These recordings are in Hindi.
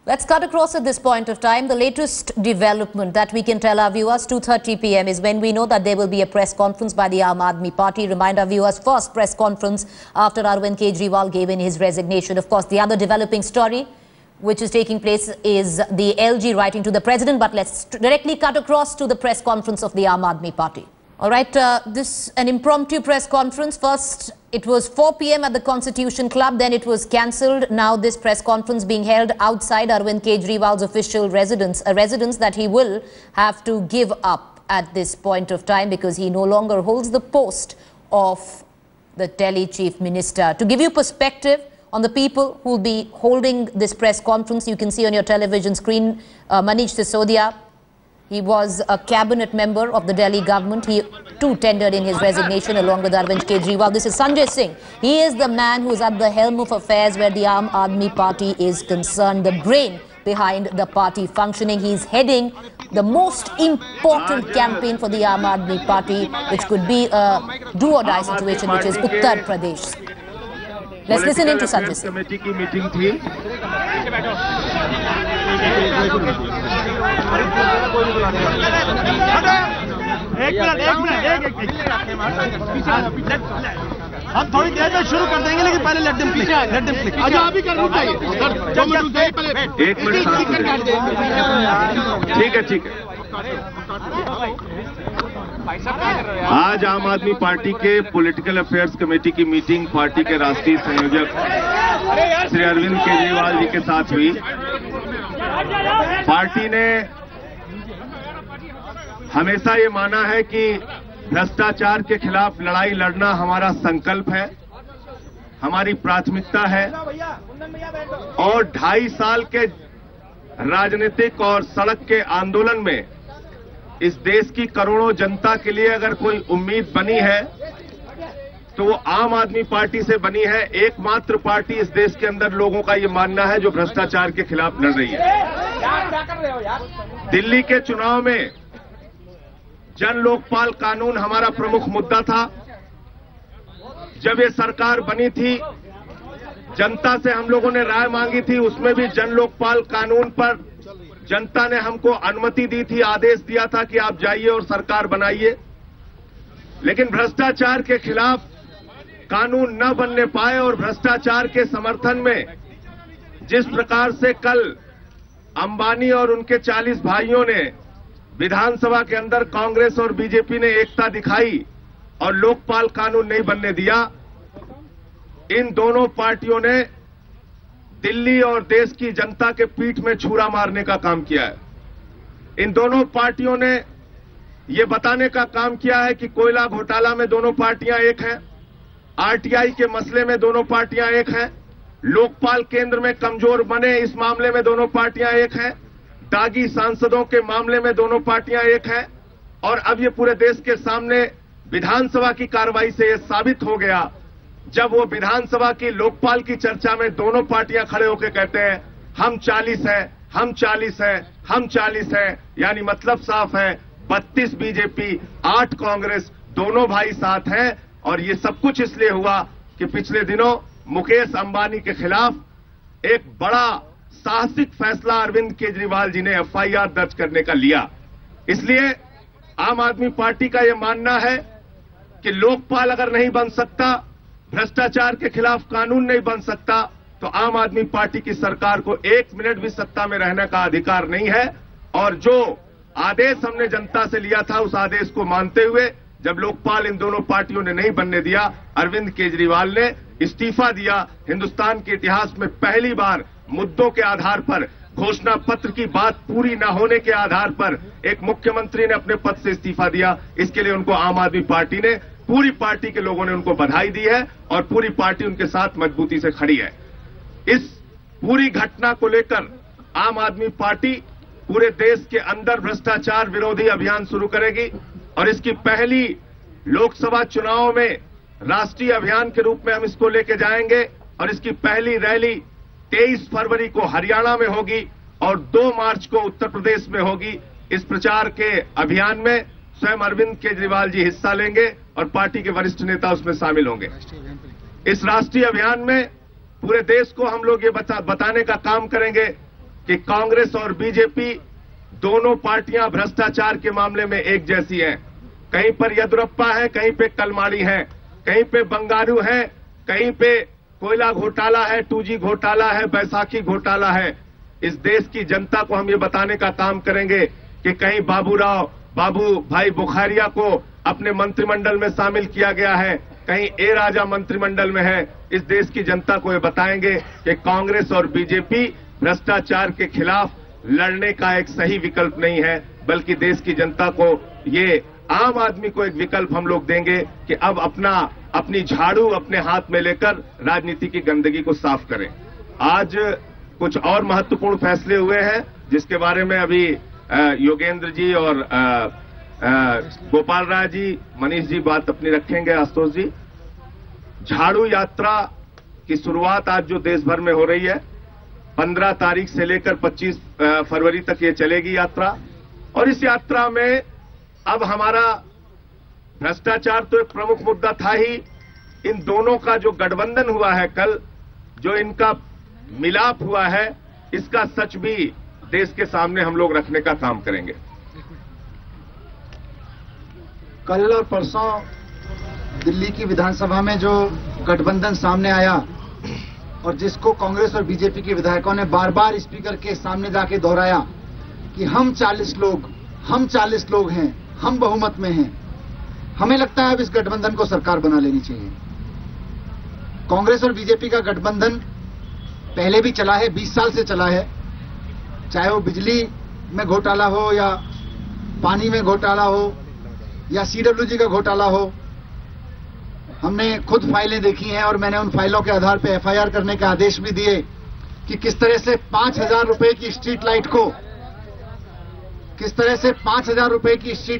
Let's cut across at this point of time. The latest development that we can tell our viewers, 2:30 p.m. is when we know that there will be a press conference by the Aam Aadmi Party. Remind our viewers, first press conference after Arvind Kejriwal gave in his resignation. Of course, the other developing story which is taking place is the LG writing to the president. But let's directly cut across to the press conference of the Aam Aadmi Party. All right, this an impromptu press conference. First, it was 4 p.m. at the Constitution Club, then it was cancelled. Now this press conference being held outside Arvind Kejriwal's official residence, a residence that he will have to give up at this point of time because he no longer holds the post of the Delhi Chief Minister. To give you perspective on the people who will be holding this press conference, you can see on your television screen Manish Sisodia. He was a cabinet member of the Delhi government. He too tendered in his resignation along with Arvind Kejriwal. This is Sanjay Singh. He is the man who is at the helm of affairs where the Aam Aadmi Party is concerned, the brain behind the party functioning. He is heading the most important campaign for the Aam Aadmi Party, which could be a do-or-die situation, which is Uttar Pradesh. Let's listen into Sanjay Singh. Committee की मीटिंग थी। हम थोड़ी देर में शुरू कर देंगे, लेकिन पहले लेट देम क्लिक। अच्छा, अभी करना चाहिए। एक मिनट ठीक है, ठीक है। आज आम आदमी पार्टी के पॉलिटिकल अफेयर्स कमेटी की मीटिंग पार्टी के राष्ट्रीय संयोजक श्री अरविंद केजरीवाल जी के साथ हुई। पार्टी ने हमेशा ये माना है कि भ्रष्टाचार के खिलाफ लड़ाई लड़ना हमारा संकल्प है, हमारी प्राथमिकता है और 2.5 साल के राजनीतिक और सड़क के आंदोलन में इस देश की करोड़ों जनता के लिए अगर कोई उम्मीद बनी है तो वो आम आदमी पार्टी से बनी है। एकमात्र पार्टी इस देश के अंदर लोगों का ये मानना है जो भ्रष्टाचार के खिलाफ लड़ रही है। दिल्ली के चुनाव में जन लोकपाल कानून हमारा प्रमुख मुद्दा था। जब ये सरकार बनी थी, जनता से हम लोगों ने राय मांगी थी, उसमें भी जन लोकपाल कानून पर जनता ने हमको अनुमति दी थी, आदेश दिया था कि आप जाइए और सरकार बनाइए। लेकिन भ्रष्टाचार के खिलाफ कानून न बनने पाए और भ्रष्टाचार के समर्थन में जिस प्रकार से कल अंबानी और उनके 40 भाइयों ने विधानसभा के अंदर कांग्रेस और बीजेपी ने एकता दिखाई और लोकपाल कानून नहीं बनने दिया, इन दोनों पार्टियों ने दिल्ली और देश की जनता के पीठ में छुरा मारने का काम किया है। इन दोनों पार्टियों ने ये बताने का काम किया है कि कोयला घोटाला में दोनों पार्टियां एक हैं, आरटीआई के मसले में दोनों पार्टियां एक हैं, लोकपाल केंद्र में कमजोर बने इस मामले में दोनों पार्टियां एक हैं, दागी सांसदों के मामले में दोनों पार्टियां एक हैं और अब ये पूरे देश के सामने विधानसभा की कार्रवाई से यह साबित हो गया, जब वो विधानसभा की लोकपाल की चर्चा में दोनों पार्टियां खड़े होकर कहते हैं हम 40 हैं, हम 40 हैं, हम 40 हैं, यानी मतलब साफ है 32 बीजेपी 8 कांग्रेस, दोनों भाई साथ हैं। और ये सब कुछ इसलिए हुआ कि पिछले दिनों मुकेश अंबानी के खिलाफ एक बड़ा साहसिक फैसला अरविंद केजरीवाल जी ने एफआईआर दर्ज करने का लिया। इसलिए आम आदमी पार्टी का यह मानना है कि लोकपाल अगर नहीं बन सकता, भ्रष्टाचार के खिलाफ कानून नहीं बन सकता, तो आम आदमी पार्टी की सरकार को 1 मिनट भी सत्ता में रहने का अधिकार नहीं है। और जो आदेश हमने जनता से लिया था उस आदेश को मानते हुए जब लोकपाल इन दोनों पार्टियों ने नहीं बनने दिया, अरविंद केजरीवाल ने इस्तीफा दिया। हिंदुस्तान के इतिहास में पहली बार मुद्दों के आधार पर, घोषणा पत्र की बात पूरी न होने के आधार पर एक मुख्यमंत्री ने अपने पद से इस्तीफा दिया। इसके लिए उनको आम आदमी पार्टी ने, पूरी पार्टी के लोगों ने उनको बधाई दी है और पूरी पार्टी उनके साथ मजबूती से खड़ी है। इस पूरी घटना को लेकर आम आदमी पार्टी पूरे देश के अंदर भ्रष्टाचार विरोधी अभियान शुरू करेगी और इसकी पहली लोकसभा चुनाव में राष्ट्रीय अभियान के रूप में हम इसको लेके जाएंगे और इसकी पहली रैली 23 फरवरी को हरियाणा में होगी और 2 मार्च को उत्तर प्रदेश में होगी। इस प्रचार के अभियान में स्वयं अरविंद केजरीवाल जी हिस्सा लेंगे और पार्टी के वरिष्ठ नेता उसमें शामिल होंगे। इस राष्ट्रीय अभियान में पूरे देश को हम लोग ये बताने का काम करेंगे कि कांग्रेस और बीजेपी दोनों पार्टियां भ्रष्टाचार के मामले में एक जैसी हैं। कहीं पर येदियुरप्पा है, कहीं पे कलमाड़ी है, कहीं पे बंगारू है, कहीं पे कोयला घोटाला है, 2G घोटाला है, बैसाखी घोटाला है। इस देश की जनता को हम ये बताने का काम करेंगे कि कहीं बाबू भाई बुखारिया को अपने मंत्रिमंडल में शामिल किया गया है, कहीं ए राजा मंत्रिमंडल में है। इस देश की जनता को ये बताएंगे कि कांग्रेस और बीजेपी भ्रष्टाचार के खिलाफ लड़ने का एक सही विकल्प नहीं है, बल्कि देश की जनता को, ये आम आदमी को एक विकल्प हम लोग देंगे कि अब अपनी झाड़ू अपने हाथ में लेकर राजनीति की गंदगी को साफ करें। आज कुछ और महत्वपूर्ण फैसले हुए हैं जिसके बारे में अभी योगेंद्र जी और गोपाल राय जी, मनीष जी बात अपनी रखेंगे, आशुतोष जी। झाड़ू यात्रा की शुरुआत आज जो देश भर में हो रही है, 15 तारीख से लेकर 25 फरवरी तक ये चलेगी यात्रा। और इस यात्रा में अब हमारा भ्रष्टाचार तो एक प्रमुख मुद्दा था ही, इन दोनों का जो गठबंधन हुआ है कल, जो इनका मिलाप हुआ है, इसका सच भी देश के सामने हम लोग रखने का काम करेंगे। कल और परसों दिल्ली की विधानसभा में जो गठबंधन सामने आया और जिसको कांग्रेस और बीजेपी के विधायकों ने बार बार स्पीकर के सामने जाके दोहराया कि हम 40 लोग हैं, हम बहुमत में हैं। हमें लगता है अब इस गठबंधन को सरकार बना लेनी चाहिए। कांग्रेस और बीजेपी का गठबंधन पहले भी चला है, 20 साल से चला है, चाहे वो बिजली में घोटाला हो या पानी में घोटाला हो या CWG का घोटाला हो। हमने खुद फाइलें देखी हैं और मैंने उन फाइलों के आधार पर FIR करने के आदेश भी दिए कि किस तरह से 5,000 रुपए की स्ट्रीट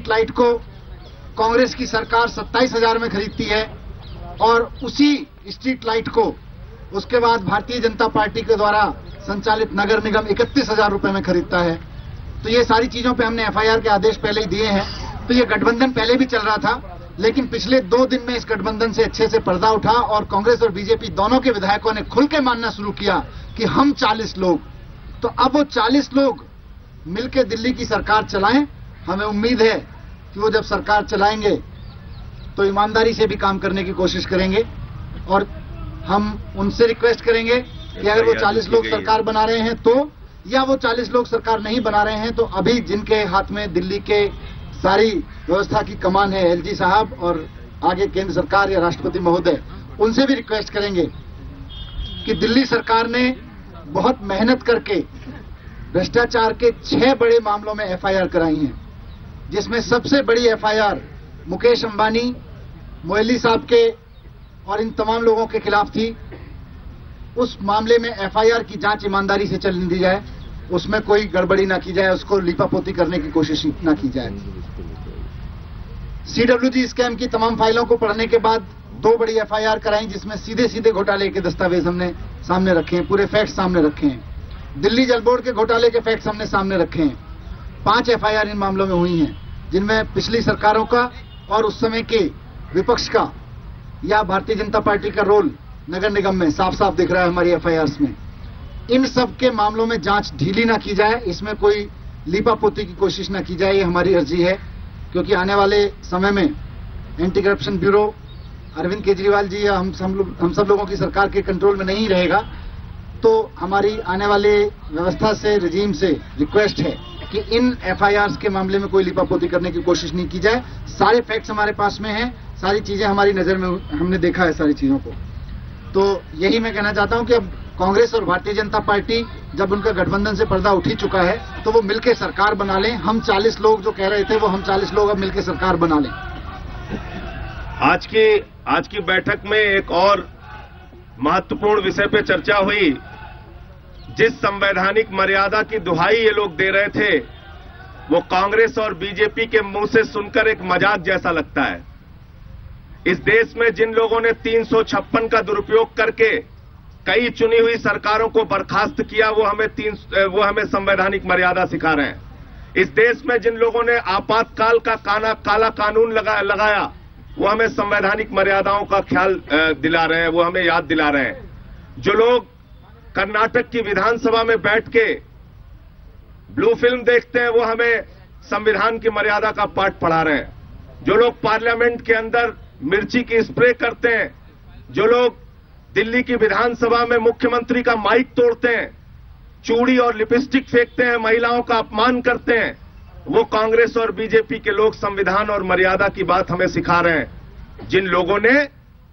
लाइट को कांग्रेस की सरकार 27,000 में खरीदती है और उसी स्ट्रीट लाइट को उसके बाद भारतीय जनता पार्टी के द्वारा संचालित नगर निगम 31,000 रुपए में खरीदता है। तो ये सारी चीजों पे हमने FIR के आदेश पहले ही दिए हैं। तो ये गठबंधन पहले भी चल रहा था, लेकिन पिछले 2 दिन में इस गठबंधन से अच्छे से पर्दा उठा और कांग्रेस और बीजेपी दोनों के विधायकों ने खुल के मानना शुरू किया कि हम 40 लोग। तो अब वो 40 लोग मिलकर दिल्ली की सरकार चलाएं। हमें उम्मीद है कि वो जब सरकार चलाएंगे तो ईमानदारी से भी काम करने की कोशिश करेंगे और हम उनसे रिक्वेस्ट करेंगे कि अगर वो 40 लोग सरकार बना रहे हैं तो, या वो 40 लोग सरकार नहीं बना रहे हैं तो अभी जिनके हाथ में दिल्ली के सारी व्यवस्था की कमान है, LG साहब और आगे केंद्र सरकार या राष्ट्रपति महोदय, उनसे भी रिक्वेस्ट करेंगे कि दिल्ली सरकार ने बहुत मेहनत करके भ्रष्टाचार के 6 बड़े मामलों में FIR कराई हैं, जिसमें सबसे बड़ी FIR मुकेश अंबानी, मोइली साहब के और इन तमाम लोगों के खिलाफ थी। उस मामले में FIR की जांच ईमानदारी से चलने दी जाए, उसमें कोई गड़बड़ी ना की जाए, उसको लीपापोती करने की कोशिश ना की जाए। CWG स्कैम की तमाम फाइलों को पढ़ने के बाद 2 बड़ी FIR कराई, जिसमें सीधे घोटाले के दस्तावेज हमने सामने रखे हैं, पूरे फैक्ट सामने रखे हैं। दिल्ली जल बोर्ड के घोटाले के फैक्ट्स हमने सामने रखे हैं। 5 FIR इन मामलों में हुई हैं, जिनमें पिछली सरकारों का और उस समय के विपक्ष का या भारतीय जनता पार्टी का रोल नगर निगम में साफ साफ दिख रहा है हमारी FIRs में। इन सब के मामलों में जांच ढीली ना की जाए, इसमें कोई लीपापोती की कोशिश ना की जाए, ये हमारी अर्जी है। क्योंकि आने वाले समय में anti corruption bureau Arvind Kejriwal ji या हम सब लोगों की सरकार के कंट्रोल में नहीं रहेगा, तो हमारी आने वाले व्यवस्था से, रजीम से रिक्वेस्ट है कि इन FIRs के मामले में कोई लिपापोती करने की कोशिश नहीं की जाए। सारे फैक्ट्स हमारे पास में हैं, सारी चीजें हमारी नजर में, हमने देखा है सारी चीजों को। तो यही मैं कहना चाहता हूं कि अब कांग्रेस और भारतीय जनता पार्टी जब उनका गठबंधन से पर्दा उठ ही चुका है तो वो मिलकर सरकार बना लें। हम 40 लोग जो कह रहे थे, वो हम 40 लोग अब मिलकर सरकार बना लें। आज की बैठक में एक और महत्वपूर्ण विषय पे चर्चा हुई। जिस संवैधानिक मर्यादा की दुहाई ये लोग दे रहे थे, वो कांग्रेस और बीजेपी के मुंह से सुनकर एक मजाक जैसा लगता है। इस देश में जिन लोगों ने 356 का दुरुपयोग करके कई चुनी हुई सरकारों को बर्खास्त किया, वो हमें संवैधानिक मर्यादा सिखा रहे हैं। इस देश में जिन लोगों ने आपातकाल का काला कानून लगाया, वो हमें संवैधानिक मर्यादाओं का ख्याल दिला रहे हैं, वो हमें याद दिला रहे हैं। जो लोग कर्नाटक की विधानसभा में बैठ के ब्लू फिल्म देखते हैं वो हमें संविधान की मर्यादा का पाठ पढ़ा रहे हैं। जो लोग पार्लियामेंट के अंदर मिर्ची की स्प्रे करते हैं, जो लोग दिल्ली की विधानसभा में मुख्यमंत्री का माइक तोड़ते हैं, चूड़ी और लिपस्टिक फेंकते हैं, महिलाओं का अपमान करते हैं, वो कांग्रेस और बीजेपी के लोग संविधान और मर्यादा की बात हमें सिखा रहे हैं। जिन लोगों ने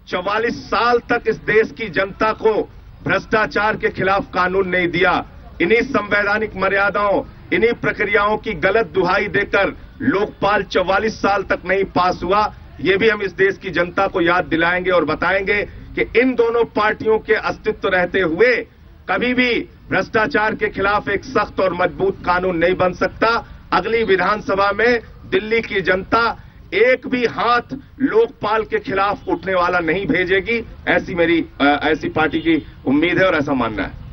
44 साल तक इस देश की जनता को भ्रष्टाचार के खिलाफ कानून नहीं दिया, इन्हीं संवैधानिक मर्यादाओं, इन्हीं प्रक्रियाओं की गलत दुहाई देकर लोकपाल 44 साल तक नहीं पास हुआ, ये भी हम इस देश की जनता को याद दिलाएंगे और बताएंगे कि इन दोनों पार्टियों के अस्तित्व रहते हुए कभी भी भ्रष्टाचार के खिलाफ एक सख्त और मजबूत कानून नहीं बन सकता। अगली विधानसभा में दिल्ली की जनता एक भी हाथ लोकपाल के खिलाफ उठने वाला नहीं भेजेगी, ऐसी पार्टी की उम्मीद है और ऐसा मानना है।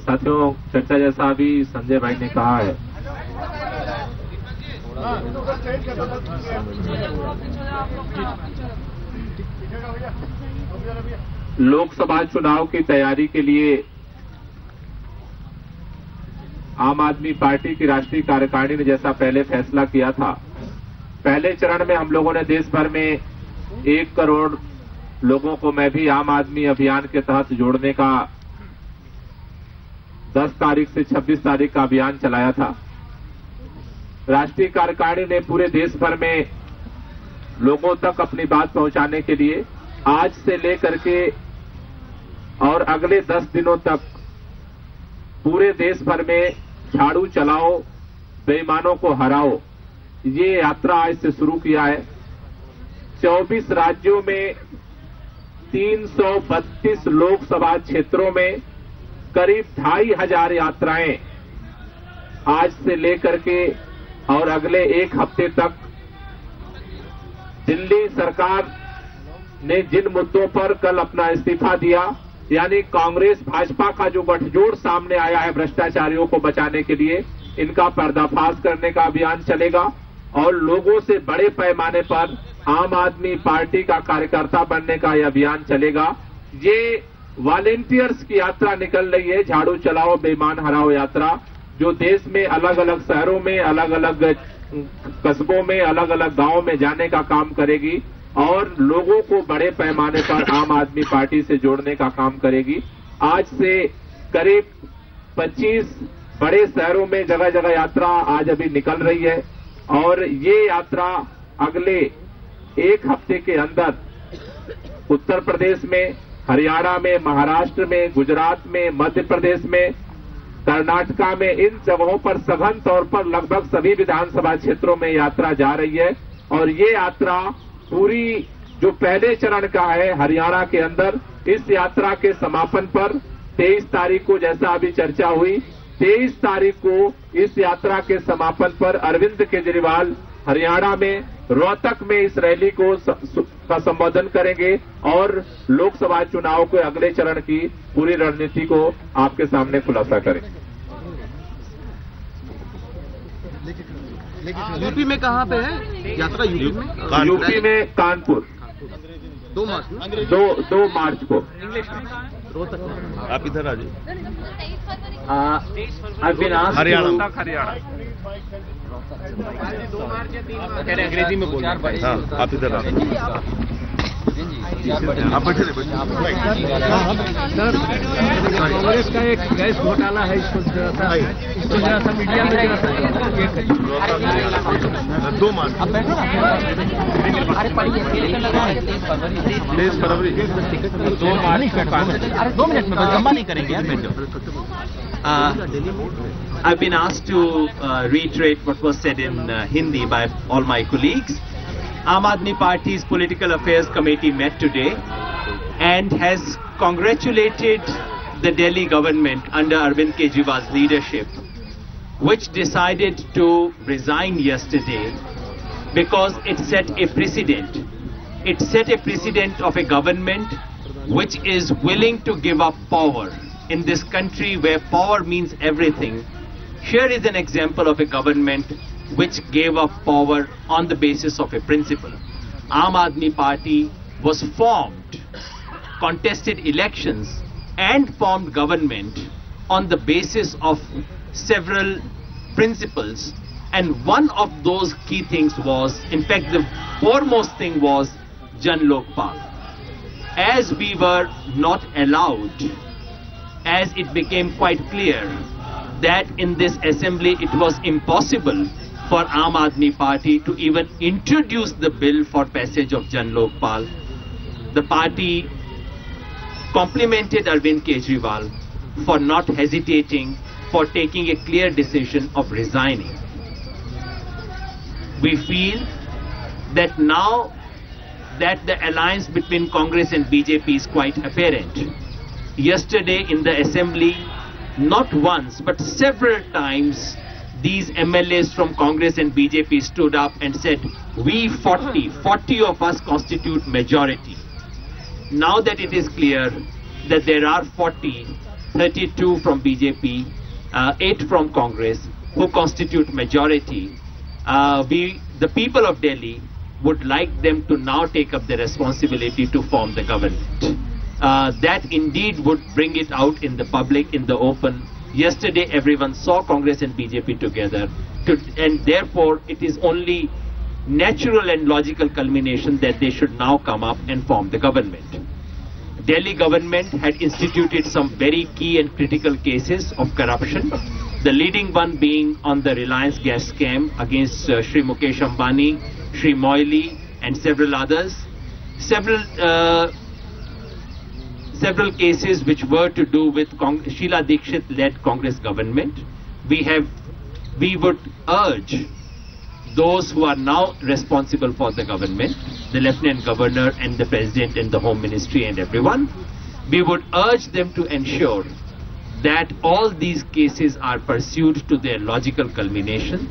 साथियों, चर्चा जैसा अभी संजय भाई ने कहा है, लोकसभा चुनाव की तैयारी के लिए आम आदमी पार्टी की राष्ट्रीय कार्यकारिणी ने जैसा पहले फैसला किया था, पहले चरण में हम लोगों ने देश भर में 1 करोड़ लोगों को मैं भी आम आदमी अभियान के तहत जोड़ने का 10 तारीख से 26 तारीख का अभियान चलाया था। राष्ट्रीय कार्यकारिणी ने पूरे देश भर में लोगों तक अपनी बात पहुंचाने के लिए आज से लेकर के और अगले 10 दिनों तक पूरे देश भर में झाड़ू चलाओ, बेईमानों को हराओ, ये यात्रा आज से शुरू किया है। 24 राज्यों में 332 लोकसभा क्षेत्रों में करीब 2500 यात्राएं आज से लेकर के और अगले 1 हफ्ते तक दिल्ली सरकार ने जिन मुद्दों पर कल अपना इस्तीफा दिया, यानी कांग्रेस भाजपा का जो गठजोड़ सामने आया है भ्रष्टाचारियों को बचाने के लिए, इनका पर्दाफाश करने का अभियान चलेगा और लोगों से बड़े पैमाने पर आम आदमी पार्टी का कार्यकर्ता बनने का यह अभियान चलेगा। ये वॉलेंटियर्स की यात्रा निकल रही है, झाड़ू चलाओ बेईमान हराओ यात्रा, जो देश में अलग अलग शहरों में, अलग अलग कस्बों में, अलग अलग गांवों में जाने का काम करेगी और लोगों को बड़े पैमाने पर आम आदमी पार्टी से जोड़ने का काम करेगी। आज से करीब 25 बड़े शहरों में जगह जगह यात्रा आज अभी निकल रही है और ये यात्रा अगले 1 हफ्ते के अंदर उत्तर प्रदेश में, हरियाणा में, महाराष्ट्र में, गुजरात में, मध्य प्रदेश में, कर्नाटका में, इन जगहों पर सघन तौर पर लगभग सभी विधानसभा क्षेत्रों में यात्रा जा रही है और ये यात्रा पूरी जो पहले चरण का है हरियाणा के अंदर, इस यात्रा के समापन पर 23 तारीख को जैसा अभी चर्चा हुई, 23 तारीख को इस यात्रा के समापन पर अरविंद केजरीवाल हरियाणा में रोहतक में इस रैली को का संबोधन करेंगे और लोकसभा चुनाव के अगले चरण की पूरी रणनीति को आपके सामने खुलासा करेंगे। यूपी में कहाँ पे है यात्रा? यूपी में कानपुर 2 मार्च में, 2 मार्च को। आप इधर आ जाइए। हरियाणा अंग्रेजी में बोल रहे हैं। हाँ, आप इधर आ आप बैठे सर, कांग्रेस का एक गैस घोटाला है, इसको जरा सा मीडिया में 2 मार्च। अरे पढ़िए, 23 फरवरी 2 मार्च। अरे 2 मिनट में लंबा नहीं करेंगे यार, बैठ जाओ। I've been asked to reiterate what was said in Hindi by all my colleagues. Aam Aadmi Party's Political Affairs Committee met today and has congratulated the Delhi government under Arvind Kejriwal's leadership, which decided to resign yesterday because it set a precedent. It set a precedent of a government which is willing to give up power in this country where power means everything. Here is an example of a government which gave up power on the basis of a principle. Aam Aadmi Party was formed, contested elections, and formed government on the basis of several principles, and one of those key things was, in fact the foremost thing was Jan Lokpal. As we were not allowed, as it became quite clear that in this assembly it was impossible for Aam Aadmi Party to even introduce the bill for passage of Jan Lokpal, the party complimented Arvind Kejriwal for not hesitating, for taking a clear decision of resigning. We feel that now that the alliance between Congress and BJP is quite apparent. Yesterday in the assembly, not once but several times, these MLAs from Congress and BJP stood up and said, we 40 of us constitute majority. Now that it is clear that there are 40, 32 from BJP, 8 from Congress, who constitute majority, the people of Delhi would like them to now take up the responsibility to form the government. That indeed would bring it out in the public, in the open. Yesterday everyone saw Congress and BJP together, and therefore it is only natural and logical culmination that they should now come up and form the government. Delhi government had instituted some very key and critical cases of corruption, the leading one being on the Reliance gas scam against Shri Mukesh Ambani, Shri Moily and several others. Several cases which were to do with Sheila Dikshit-led Congress government. We would urge those who are now responsible for the government, the Lieutenant Governor and the President and the Home Ministry and everyone, we would urge them to ensure that all these cases are pursued to their logical culmination,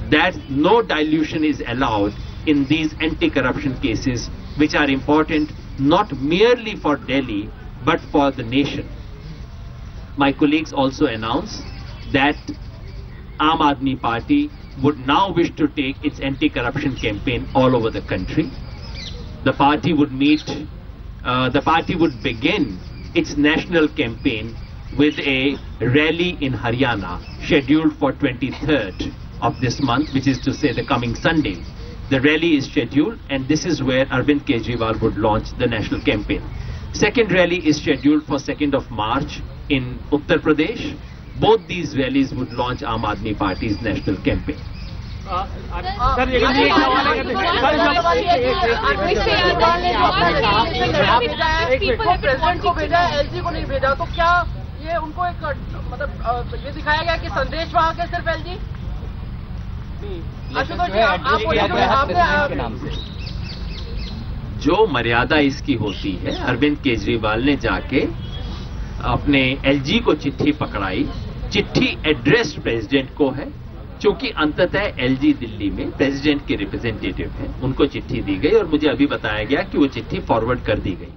that no dilution is allowed in these anti-corruption cases, which are important not merely for Delhi but for the nation. My colleagues also announced that Aam Aadmi Party would now wish to take its anti-corruption campaign all over the country. The party would begin its national campaign with a rally in Haryana scheduled for 23rd of this month, which is to say the coming Sunday. The rally is scheduled, and this is where Arvind Kejriwal would launch the national campaign. Second rally is scheduled for 2nd of March in Uttar Pradesh. Both these rallies would launch Aam Aadmi Party's national campaign. ये उनको एक मतलब ये दिखाया गया कि संदेश वहाँ के सिर्फ एलजी आशुतोष जी आपने जो मर्यादा इसकी होती है, अरविंद केजरीवाल ने जाके अपने एलजी को चिट्ठी पकड़ाई। चिट्ठी एड्रेस्ड प्रेसिडेंट को है, क्योंकि अंततः एलजी दिल्ली में प्रेसिडेंट के रिप्रेजेंटेटिव हैं, उनको चिट्ठी दी गई और मुझे अभी बताया गया कि वो चिट्ठी फॉरवर्ड कर दी गई।